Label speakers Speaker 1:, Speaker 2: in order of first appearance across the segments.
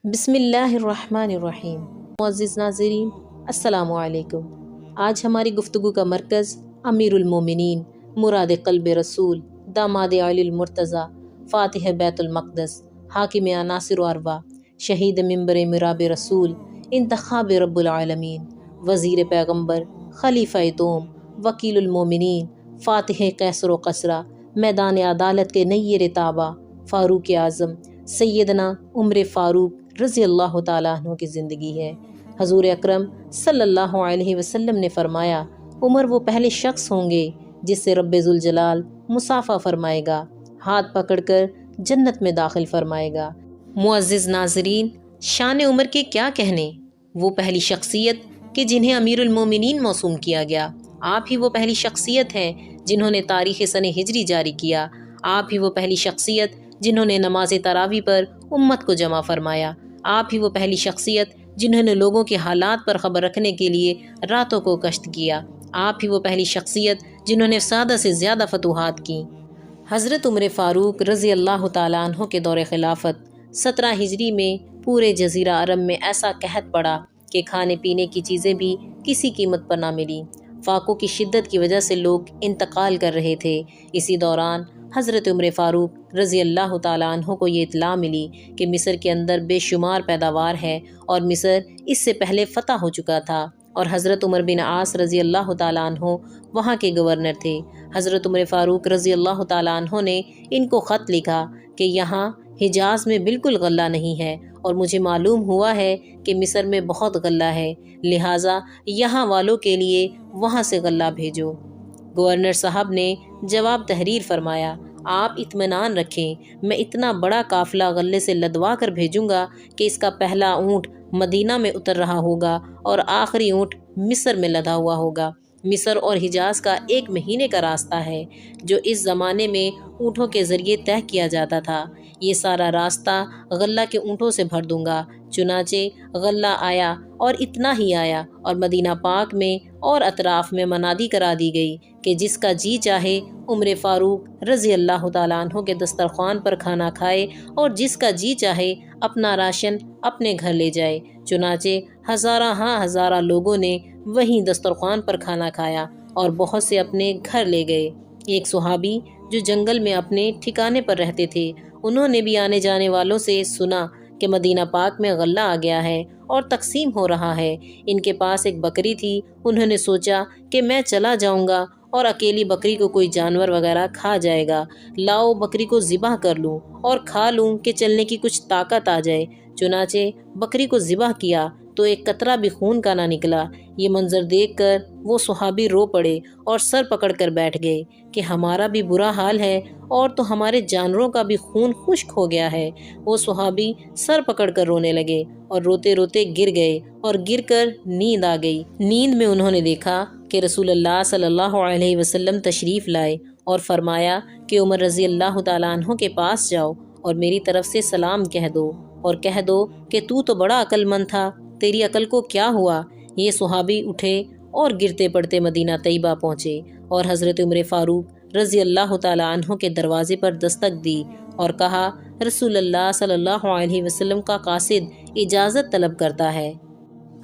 Speaker 1: بسم اللہ الرحمن الرحیم۔ معزز ناظرین، السلام علیکم۔ آج ہماری گفتگو کا مرکز امیر المومنین، مراد قلب رسول، داماد علی المرتضیٰ، فاتح بیت المقدس، حاکم عناصر و ارواح، شہید منبر مراب رسول، انتخاب رب العالمین، وزیر پیغمبر، خلیفہ دوم، وکیل المومنین، فاتح قیصر و قصرہ، میدان عدالت کے نیر تابہ، فاروق اعظم سیدنا عمر فاروق رضی اللہ تعالیٰ عنہ کی زندگی ہے۔ حضور اکرم صلی اللہ علیہ وسلم نے فرمایا، عمر وہ پہلے شخص ہوں گے جس سے رب ذوالجلال مصافحہ فرمائے گا، ہاتھ پکڑ کر جنت میں داخل فرمائے گا۔ معزز ناظرین، شان عمر کے کیا کہنے، وہ پہلی شخصیت کہ جنہیں امیر المومنین موسوم کیا گیا، آپ ہی وہ پہلی شخصیت ہیں جنہوں نے تاریخ سنہ ہجری جاری کیا، آپ ہی وہ پہلی شخصیت جنہوں نے نماز تراویح پر امت کو جمع فرمایا، آپ ہی وہ پہلی شخصیت جنہوں نے لوگوں کے حالات پر خبر رکھنے کے لیے راتوں کو کشت کیا، آپ ہی وہ پہلی شخصیت جنہوں نے زیادہ سے زیادہ فتوحات کی۔ حضرت عمر فاروق رضی اللہ تعالیٰ عنہ کے دور خلافت 17 ہجری میں پورے جزیرہ عرب میں ایسا قحط پڑا کہ کھانے پینے کی چیزیں بھی کسی قیمت پر نہ ملی۔ فاقوں کی شدت کی وجہ سے لوگ انتقال کر رہے تھے۔ اسی دوران حضرت عمر فاروق رضی اللہ تعالیٰ عنہ کو یہ اطلاع ملی کہ مصر کے اندر بے شمار پیداوار ہے اور مصر اس سے پہلے فتح ہو چکا تھا، اور حضرت عمر بن عاص رضی اللہ تعالیٰ عنہ وہاں کے گورنر تھے۔ حضرت عمر فاروق رضی اللہ تعالیٰ عنہ نے ان کو خط لکھا کہ یہاں حجاز میں بالکل غلہ نہیں ہے، اور مجھے معلوم ہوا ہے کہ مصر میں بہت غلہ ہے، لہٰذا یہاں والوں کے لیے وہاں سے غلہ بھیجو۔ گورنر صاحب نے جواب تحریر فرمایا، آپ اطمینان رکھیں، میں اتنا بڑا قافلہ غلے سے لدوا کر بھیجوں گا کہ اس کا پہلا اونٹ مدینہ میں اتر رہا ہوگا اور آخری اونٹ مصر میں لدا ہوا ہوگا۔ مصر اور حجاز کا 1 مہینے کا راستہ ہے، جو اس زمانے میں اونٹوں کے ذریعے طے کیا جاتا تھا۔ یہ سارا راستہ غلہ کے اونٹوں سے بھر دوں گا۔ چنانچہ غلہ آیا، اور اتنا ہی آیا، اور مدینہ پاک میں اور اطراف میں منادی کرا دی گئی کہ جس کا جی چاہے عمر فاروق رضی اللہ تعالیٰ عنہ کے دسترخوان پر کھانا کھائے، اور جس کا جی چاہے اپنا راشن اپنے گھر لے جائے۔ چنانچہ ہزارہ لوگوں نے وہیں دسترخوان پر کھانا کھایا اور بہت سے اپنے گھر لے گئے۔ ایک صحابی جو جنگل میں اپنے ٹھکانے پر رہتے تھے، انہوں نے بھی آنے جانے والوں سے سنا کہ مدینہ پاک میں غلہ آ گیا ہے اور تقسیم ہو رہا ہے۔ ان کے پاس ایک بکری تھی، انہوں نے سوچا کہ میں چلا جاؤں گا اور اکیلی بکری کو کوئی جانور وغیرہ کھا جائے گا، لاؤ بکری کو ذبح کر لوں اور کھا لوں کہ چلنے کی کچھ طاقت آ جائے۔ چنانچہ بکری کو ذبح کیا تو ایک قطرہ بھی خون کا نہ نکلا۔ یہ منظر دیکھ کر وہ صحابی رو پڑے اور سر پکڑ کر بیٹھ گئے کہ ہمارا بھی برا حال ہے، اور تو ہمارے جانوروں کا بھی خون خشک ہو گیا ہے۔ وہ صحابی سر پکڑ کر رونے لگے اور روتے روتے گر گئے، اور گر کر نیند آ گئی۔ نیند میں انہوں نے دیکھا کہ رسول اللہ صلی اللہ علیہ وسلم تشریف لائے اور فرمایا کہ عمر رضی اللہ تعالیٰ عنہ کے پاس جاؤ اور میری طرف سے سلام کہہ دو، اور کہہ دو کہ تو بڑا عقل مند تھا، تیری عقل کو کیا ہوا؟ یہ صحابی اٹھے اور گرتے پڑتے مدینہ طیبہ پہنچے اور حضرت عمر فاروق رضی اللہ تعالیٰ عنہ کے دروازے پر دستک دی اور کہا، رسول اللہ صلی اللہ علیہ وسلم کا قاصد اجازت طلب کرتا ہے۔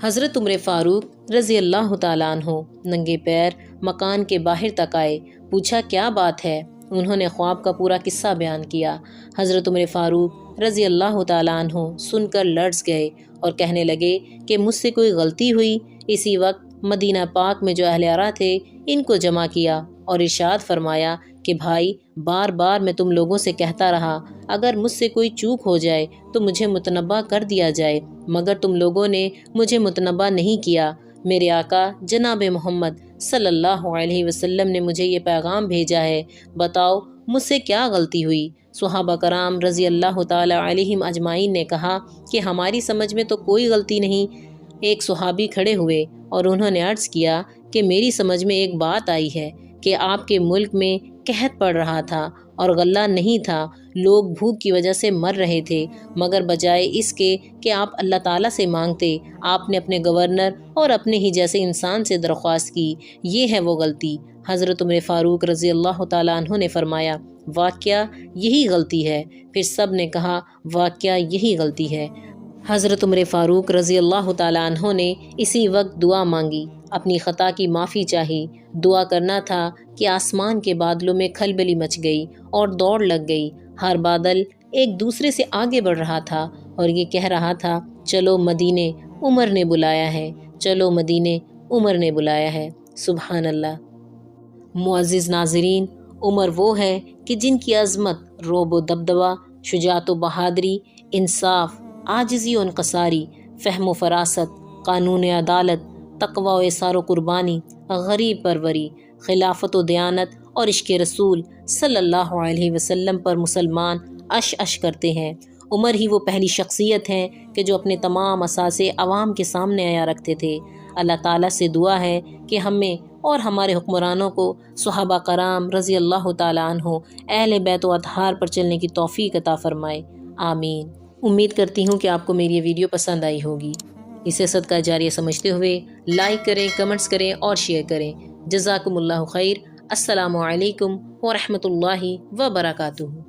Speaker 1: حضرت عمر فاروق رضی اللہ تعالیٰ عنہ ننگے پیر مکان کے باہر تک آئے، پوچھا کیا بات ہے؟ انہوں نے خواب کا پورا قصہ بیان کیا۔ حضرت عمر فاروق رضی اللہ تعالیٰ عنہ سن کر لرز گئے اور کہنے لگے کہ مجھ سے کوئی غلطی ہوئی؟ اسی وقت مدینہ پاک میں جو اہل عرا تھے ان کو جمع کیا اور ارشاد فرمایا کہ بھائی، بار بار میں تم لوگوں سے کہتا رہا، اگر مجھ سے کوئی چوک ہو جائے تو مجھے متنبہ کر دیا جائے، مگر تم لوگوں نے مجھے متنبہ نہیں کیا۔ میرے آقا جناب محمد صلی اللہ علیہ وسلم نے مجھے یہ پیغام بھیجا ہے، بتاؤ مجھ سے کیا غلطی ہوئی؟ صحابہ کرام رضی اللہ تعالی علیہم اجمعین نے کہا کہ ہماری سمجھ میں تو کوئی غلطی نہیں۔ ایک صحابی کھڑے ہوئے اور انہوں نے عرض کیا کہ میری سمجھ میں ایک بات آئی ہے کہ آپ کے ملک میں قحط پڑ رہا تھا اور غلہ نہیں تھا، لوگ بھوک کی وجہ سے مر رہے تھے، مگر بجائے اس کے کہ آپ اللہ تعالیٰ سے مانگتے، آپ نے اپنے گورنر اور اپنے ہی جیسے انسان سے درخواست کی، یہ ہے وہ غلطی۔ حضرت عمر فاروق رضی اللہ تعالیٰ عنہ نے فرمایا، واقعہ یہی غلطی ہے۔ پھر سب نے کہا، واقعہ یہی غلطی ہے۔ حضرت عمر فاروق رضی اللہ تعالیٰ عنہ نے اسی وقت دعا مانگی، اپنی خطا کی معافی چاہی۔ دعا کرنا تھا کہ آسمان کے بادلوں میں کھلبلی مچ گئی اور دوڑ لگ گئی۔ ہر بادل ایک دوسرے سے آگے بڑھ رہا تھا اور یہ کہہ رہا تھا، چلو مدینے، عمر نے بلایا ہے، چلو مدینے، عمر نے بلایا ہے۔ سبحان اللہ۔ معزز ناظرین، عمر وہ ہے کہ جن کی عظمت، رعب و دبدبہ، شجاعت و بہادری، انصاف، عاجزی و انکساری، فہم و فراست، قانون عدالت، تقوی و اثار و قربانی، غریب پروری، خلافت و دیانت اور عشق رسول صلی اللہ علیہ وسلم پر مسلمان عش عش کرتے ہیں۔ عمر ہی وہ پہلی شخصیت ہیں کہ جو اپنے تمام اثاثے عوام کے سامنے عیاں رکھتے تھے۔ اللہ تعالیٰ سے دعا ہے کہ ہمیں اور ہمارے حکمرانوں کو صحابہ کرام رضی اللہ تعالیٰ عنہ، اہل بیت و اطہار پر چلنے کی توفیق عطا فرمائے، آمین۔ امید کرتی ہوں کہ آپ کو میری یہ ویڈیو پسند آئی ہوگی۔ اسے صدقہ جاریہ سمجھتے ہوئے لائک کریں، کمنٹس کریں اور شیئر کریں۔ جزاکم اللہ خیر۔ السلام علیکم ورحمۃ اللہ وبرکاتہ۔